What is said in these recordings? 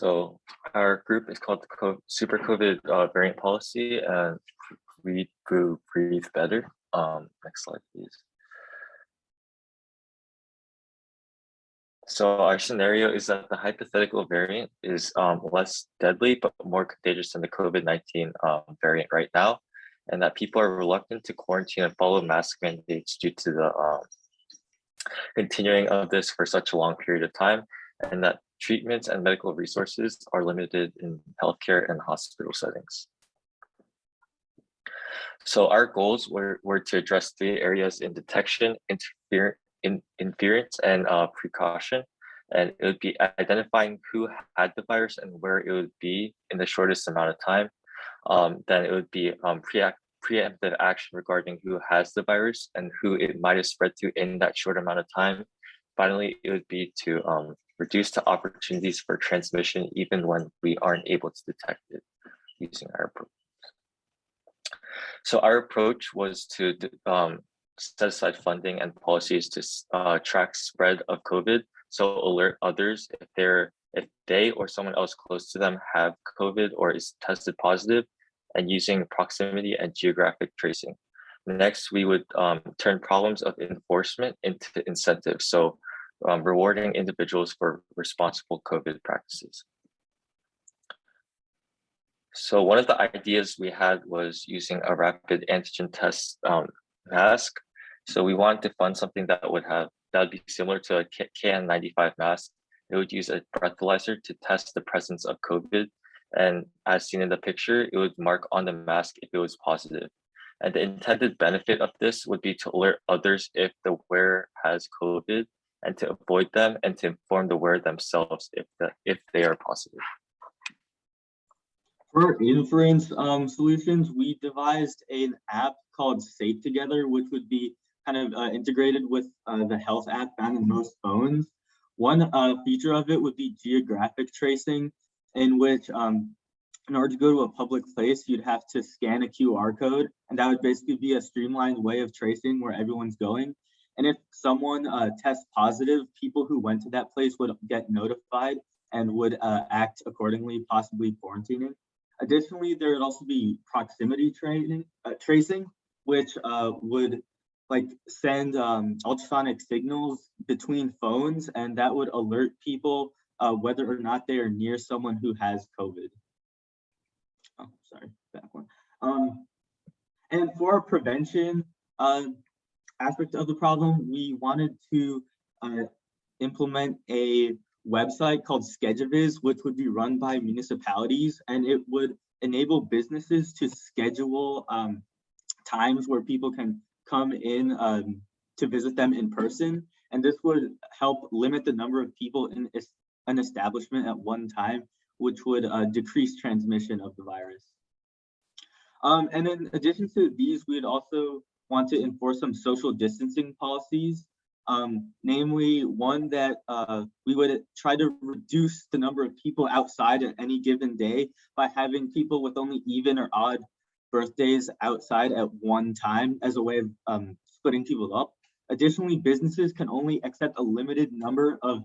So our group is called the Super COVID Variant Policy, and Read, Breathe Better. Next slide, please. So our scenario is that the hypothetical variant is less deadly but more contagious than the COVID-19 variant right now, and that people are reluctant to quarantine and follow mask mandates due to the continuing of this for such a long period of time, and that treatments and medical resources are limited in healthcare and hospital settings. So our goals were to address 3 areas in detection, inference, and precaution. And it would be identifying who had the virus and where it would be in the shortest amount of time. Then it would be preemptive action regarding who has the virus and who it might have spread to in that short amount of time. Finally, it would be to reduce the opportunities for transmission even when we aren't able to detect it using our approach. So our approach was to set aside funding and policies to track spread of COVID, so alert others if they or someone else close to them have COVID or is tested positive, and using proximity and geographic tracing. Next, we would turn problems of enforcement into incentives, so rewarding individuals for responsible COVID practices. So one of the ideas we had was using a rapid antigen test mask. So we wanted to fund something that would be similar to a KN95 mask. It would use a breathalyzer to test the presence of COVID. And as seen in the picture, it would mark on the mask if it was positive. And the intended benefit of this would be to alert others if the wearer has COVID and to avoid them and to inform the wearer themselves if they are positive. For inference solutions, we devised an app called Safe Together, which would be kind of integrated with the health app found in most phones. One feature of it would be geographic tracing, in which in order to go to a public place, you'd have to scan a QR code, and that would basically be a streamlined way of tracing where everyone's going. And if someone tests positive, people who went to that place would get notified and would act accordingly, possibly quarantining. Additionally, there would also be proximity tracing, which would send ultrasonic signals between phones, and that would alert people whether or not they are near someone who has COVID. Oh, sorry, back one. And for prevention aspect of the problem, we wanted to implement a website called schedus, which would be run by municipalities, and it would enable businesses to schedule times where people can come in to visit them in person, and this would help limit the number of people in an establishment at one time, which would decrease transmission of the virus. And in addition to these, we'd also want to enforce some social distancing policies. Namely one that we would try to reduce the number of people outside at any given day by having people with only even or odd birthdays outside at one time as a way of splitting people up. Additionally, businesses can only accept a limited number of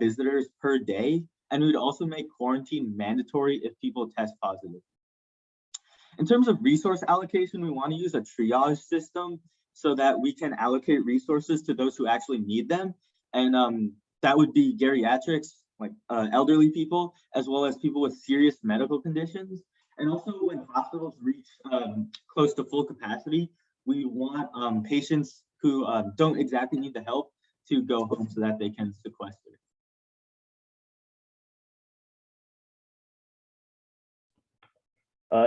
visitors per day, and we'd also make quarantine mandatory if people test positive. In terms of resource allocation, we want to use a triage system so that we can allocate resources to those who actually need them. And that would be geriatrics, like elderly people, as well as people with serious medical conditions. And also when hospitals reach close to full capacity, we want patients who don't exactly need the help to go home so that they can sequester.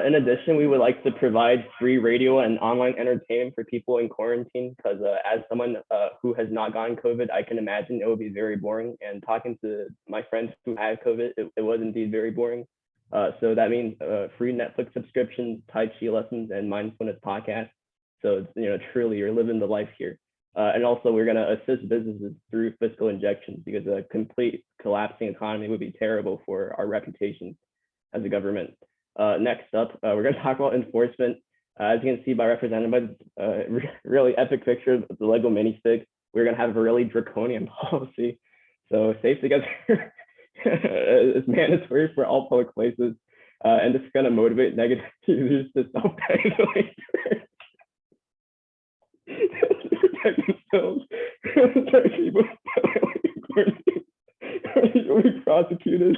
In addition, we would like to provide free radio and online entertainment for people in quarantine, because as someone who has not gotten COVID, I can imagine it would be very boring. And talking to my friends who had COVID, it was indeed very boring. So that means free Netflix subscriptions, Tai Chi lessons, and mindfulness podcasts. So, truly you're living the life here. And also we're going to assist businesses through fiscal injections, because a complete collapsing economy would be terrible for our reputation as a government. Next up, we're going to talk about enforcement. As you can see by Representative Bud's really epic picture of the Lego mini stick, we're going to have a really draconian policy. So Safe Together is mandatory for all public places, and this is going to motivate negative users to self-isolate. Protect themselves. People be prosecuted.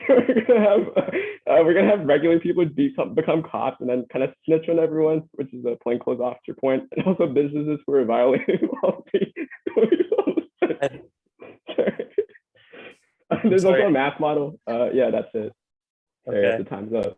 We're gonna have regular people become cops and then kind of snitch on everyone, which is a plainclothes officer point, and also businesses who are violating laws. There's also a math model. Yeah, that's it. Okay. The time's up.